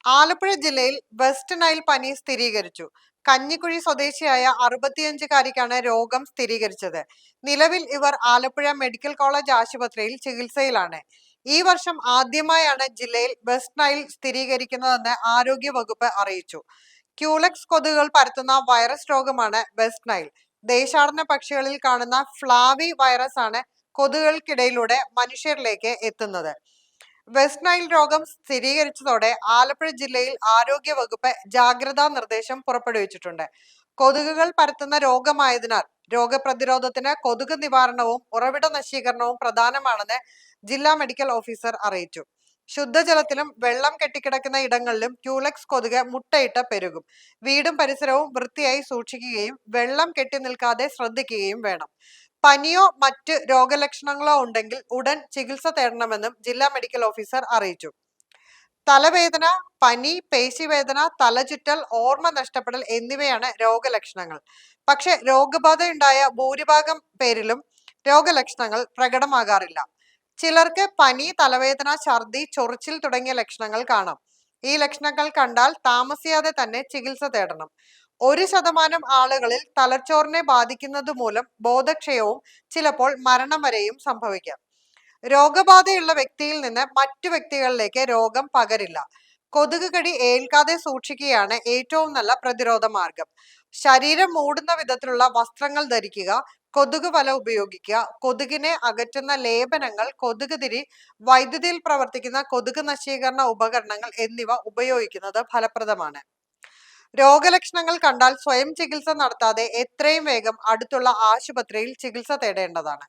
ആലപ്പുഴ ജില്ലയിൽ west Nile പനി സ്ഥിരീകരിച്ചു. കഞ്ഞിക്കുഴി സ്വദേശിയായ 65-കാരിക്കാണ് രോഗം സ്ഥിരീകരിച്ചത്. നിലവിൽ ഇവർ ആലപ്പുഴ മെഡിക്കൽ കോളേജ് ആശുപത്രിയിൽ ചികിത്സയിലാണ്. ഈ വർഷം ആദ്യമായാണ് ജില്ലയിൽ വെസ്റ്റ് നൈൽ സ്ഥിരീകരിക്കുന്നതെന്ന് ആരോഗ്യ വകുപ്പ് അറിയിച്ചു. ക്യൂലെക്സ് കൊതുകുകൾ പരത്തുന്ന വൈറസ് രോഗമാണ് വെസ്റ്റ് നൈൽ. ദേശാടന പക്ഷികളിൽ കാണുന്ന ഫ്ലാവി വൈറസ് ആണ് കൊതുകുകൾക്കിടയിലൂടെ മനുഷ്യരിലേക്ക് എത്തുന്നത്. വെസ്റ്റ് നൈൽ രോഗം സ്ഥിരീകരിച്ചതോടെ ആലപ്പുഴ ജില്ലയിൽ ആരോഗ്യ വകുപ്പ് ജാഗ്രതാ നിർദ്ദേശം പുറപ്പെടുവിച്ചിട്ടുണ്ട്. കൊതുകുകൾ പരത്തുന്ന രോഗമായതിനാൽ രോഗപ്രതിരോധത്തിന് കൊതുക് നിവാരണവും ഉറവിട നശീകരണവും പ്രധാനമാണെന്ന് ജില്ലാ മെഡിക്കൽ ഓഫീസർ അറിയിച്ചു. ശുദ്ധജലത്തിലും വെള്ളം കെട്ടിക്കിടക്കുന്ന ഇടങ്ങളിലും ക്യൂലെക്സ് കൊതുക് മുട്ടയിട്ട് പെരുകും. വീടും പരിസരവും വൃത്തിയായി സൂക്ഷിക്കുകയും വെള്ളം കെട്ടി നിൽക്കാതെ ശ്രദ്ധിക്കുകയും വേണം. പനിയോ മറ്റ് രോഗലക്ഷണങ്ങളോ ഉണ്ടെങ്കിൽ ഉടൻ ചികിത്സ തേടണമെന്നും ജില്ലാ മെഡിക്കൽ ഓഫീസർ അറിയിച്ചു. തലവേദന, പനി, പേശിവേദന, തലചുറ്റൽ, ഓർമ്മ നഷ്ടപ്പെടൽ എന്നിവയാണ് രോഗലക്ഷണങ്ങൾ. പക്ഷെ രോഗബാധയുണ്ടായ ഭൂരിഭാഗം പേരിലും രോഗലക്ഷണങ്ങൾ പ്രകടമാകാറില്ല. ചിലർക്ക് പനി, തലവേദന, ഛർദി, ചൊറിച്ചിൽ തുടങ്ങിയ ലക്ഷണങ്ങൾ കാണാം. ഈ ലക്ഷണങ്ങൾ കണ്ടാൽ താമസിയാതെ തന്നെ ചികിത്സ തേടണം. 1% ആളുകളിൽ തലച്ചോറിനെ ബാധിക്കുന്നത് മൂലം ബോധക്ഷയവും ചിലപ്പോൾ മരണം വരെയും സംഭവിക്കാം. രോഗബാധയുള്ള വ്യക്തിയിൽ നിന്ന് മറ്റു വ്യക്തികളിലേക്ക് രോഗം പകരില്ല. കൊതുക് കടി ഏൽക്കാതെ സൂക്ഷിക്കുകയാണ് ഏറ്റവും നല്ല പ്രതിരോധ മാർഗം. ശരീരം മൂടുന്ന വിധത്തിലുള്ള വസ്ത്രങ്ങൾ ധരിക്കുക, കൊതുക് വല ഉപയോഗിക്കുക, കൊതുകിനെ അകറ്റുന്ന ലേപനങ്ങൾ, കൊതുക് തിരി, വൈദ്യുതിയിൽ പ്രവർത്തിക്കുന്ന കൊതുക് നശീകരണ ഉപകരണങ്ങൾ എന്നിവ ഉപയോഗിക്കുന്നത് ഫലപ്രദമാണ്. രോഗലക്ഷണങ്ങൾ കണ്ടാൽ സ്വയം ചികിത്സ നടത്താതെ എത്രയും വേഗം അടുത്തുള്ള ആശുപത്രിയിൽ ചികിത്സ തേടേണ്ടതാണ്.